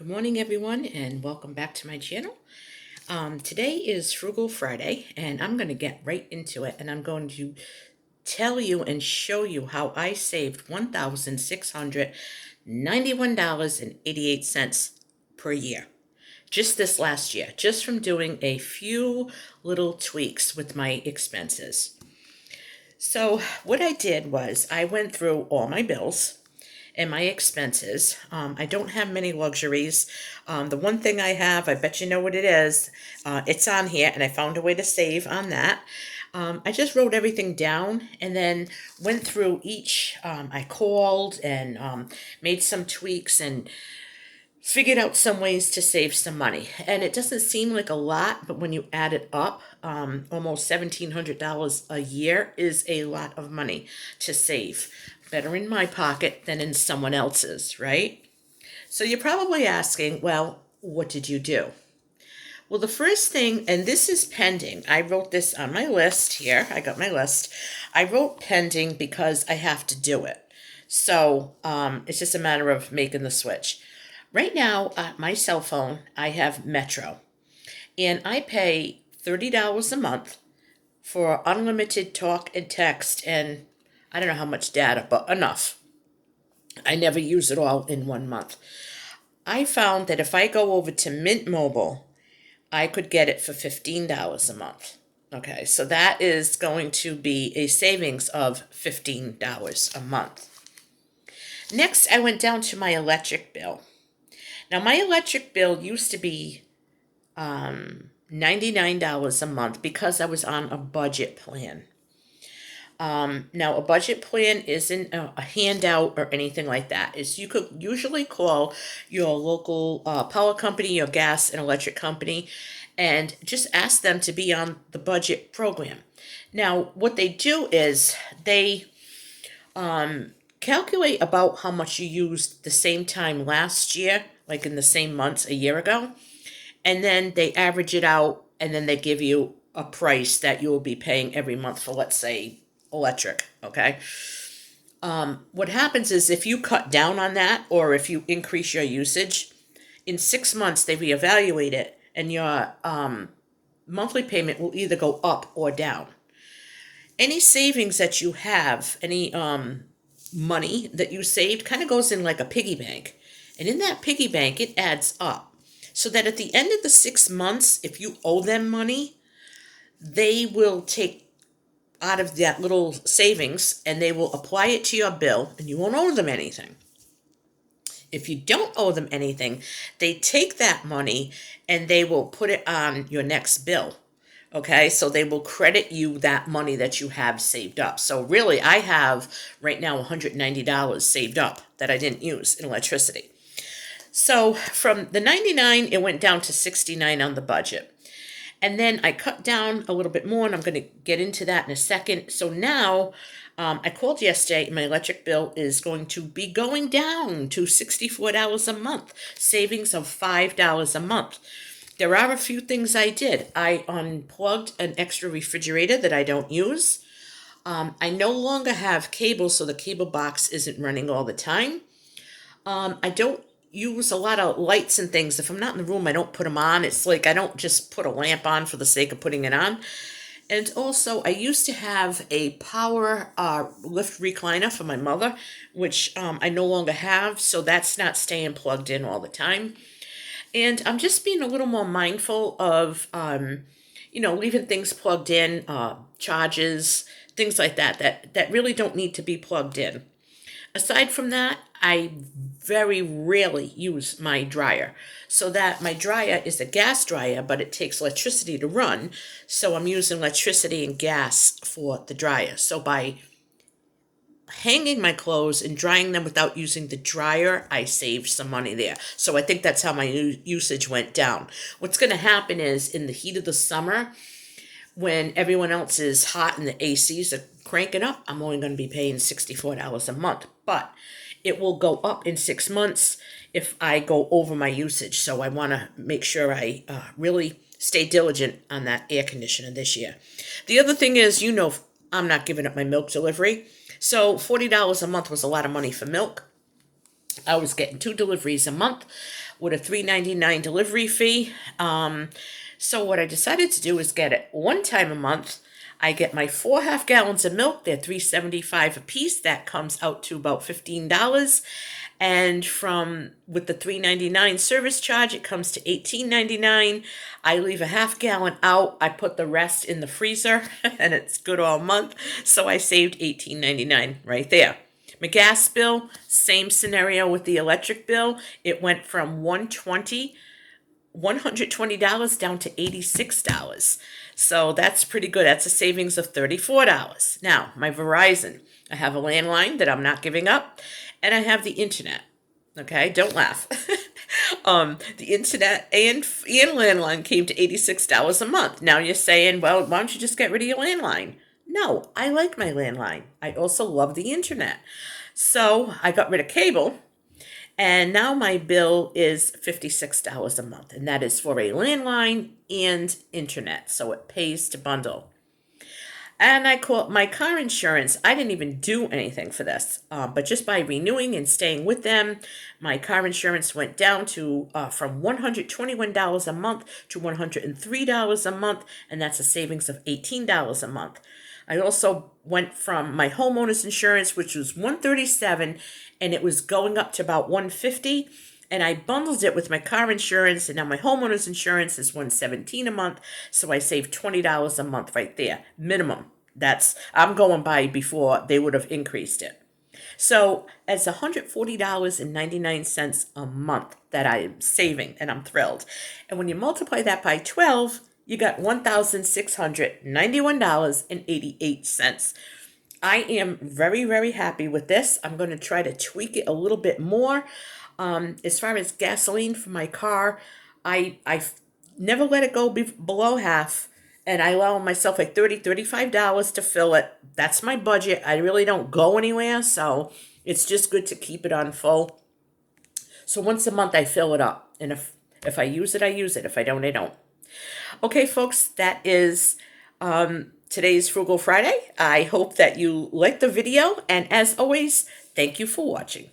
Good morning, everyone, and welcome back to my channel. Today is Frugal Friday, and I'm going to get right into it, and I'm going to tell you and show you how I saved $1,691.88 per year. Just this last year, just from doing a few little tweaks with my expenses. So what I did was I went through all my bills and my expenses. I don't have many luxuries. The one thing I have, I bet you know what it is. It's on here, and I found a way to save on that. I just wrote everything down and then went through each. I called and made some tweaks and figured out some ways to save some money. And it doesn't seem like a lot, but when you add it up, almost $1,700 a year is a lot of money to save. Better in my pocket than in someone else's, right? So you're probably asking, well, what did you do? Well, the first thing, and this is pending. I wrote this on my list here. I got my list. I wrote pending because I have to do it. So it's just a matter of making the switch. Right now, my cell phone, I have Metro, and I pay $30 a month for unlimited talk and text, and I don't know how much data, but enough. I never use it all in 1 month. I found that if I go over to Mint Mobile, I could get it for $15 a month. Okay, so that is going to be a savings of $15 a month. Next, I went down to my electric bill. Now, my electric bill used to be $99 a month because I was on a budget plan. Now, a budget plan isn't a handout or anything like that. You could usually call your local power company, your gas and electric company, and just ask them to be on the budget program. Now, what they do is they calculate about how much you used the same time last year, like in the same months a year ago, and then they average it out, and then they give you a price that you will be paying every month for, let's say, electric, okay? What happens is if you cut down on that or if you increase your usage, in 6 months they reevaluate it, and your monthly payment will either go up or down. Any savings that you have, any money that you saved kind of goes in like a piggy bank. And in that piggy bank, it adds up. So that at the end of the 6 months, if you owe them money, they will take out of that little savings and they will apply it to your bill, and you won't owe them anything. If you don't owe them anything, they take that money and they will put it on your next bill. Okay, so they will credit you that money that you have saved up. So really, I have right now $190 saved up that I didn't use in electricity. So from the 99, it went down to 69 on the budget. And then I cut down a little bit more, and I'm going to get into that in a second. So now I called yesterday, and my electric bill is going to be going down to $64 a month, savings of $5 a month. There are a few things I did. I unplugged an extra refrigerator that I don't use. I no longer have cable, so the cable box isn't running all the time. I don't use a lot of lights and things. If I'm not in the room, I don't put them on. It's like I don't just put a lamp on for the sake of putting it on. And also, I used to have a power lift recliner for my mother, which I no longer have, so that's not staying plugged in all the time. And I'm just being a little more mindful of, leaving things plugged in, charges, things like that really don't need to be plugged in. Aside from that, I very rarely use my dryer. So that my dryer is a gas dryer, but it takes electricity to run. So I'm using electricity and gas for the dryer. So by hanging my clothes and drying them without using the dryer, I saved some money there. So I think that's how my usage went down. What's going to happen is in the heat of the summer, when everyone else is hot and the ACs are cranking up, I'm only going to be paying $64 a month. But it will go up in 6 months if I go over my usage. So I want to make sure I really stay diligent on that air conditioner this year. The other thing is, I'm not giving up my milk delivery. So $40 a month was a lot of money for milk. I was getting 2 deliveries a month. with a $3.99 delivery fee. So what I decided to do is get it one time a month. I get my 4 half gallons of milk. They're $3.75 a piece. That comes out to about $15. And with the $3.99 service charge, it comes to $18.99. I leave a half gallon out. I put the rest in the freezer, and it's good all month. So I saved $18.99 right there. My gas bill, same scenario with the electric bill. It went from $120 down to $86. So that's pretty good. That's a savings of $34. Now, my Verizon. I have a landline that I'm not giving up, and I have the internet. Okay, don't laugh. The internet and landline came to $86 a month. Now you're saying, well, why don't you just get rid of your landline? No, I like my landline. I also love the internet. So I got rid of cable, and now my bill is $56 a month, and that is for a landline and internet, so it pays to bundle. And I called my car insurance. I didn't even do anything for this, but just by renewing and staying with them, my car insurance went down to from $121 a month to $103 a month, and that's a savings of $18 a month. I also went from my homeowner's insurance, which was $137, and it was going up to about $150. And I bundled it with my car insurance, and now my homeowner's insurance is $117 a month, so I saved $20 a month right there, minimum. I'm going by before they would have increased it. So it's $140.99 a month that I'm saving, and I'm thrilled. And when you multiply that by 12, you got $1,691.88. I am very, very happy with this. I'm going to try to tweak it a little bit more. As far as gasoline for my car, I never let it go below half, and I allow myself like $35 to fill it. That's my budget. I really don't go anywhere, so it's just good to keep it on full. So once a month I fill it up, and if I use it, I use it. If I don't, I don't. Okay, folks, that is today's Frugal Friday. I hope that you liked the video, and as always, thank you for watching.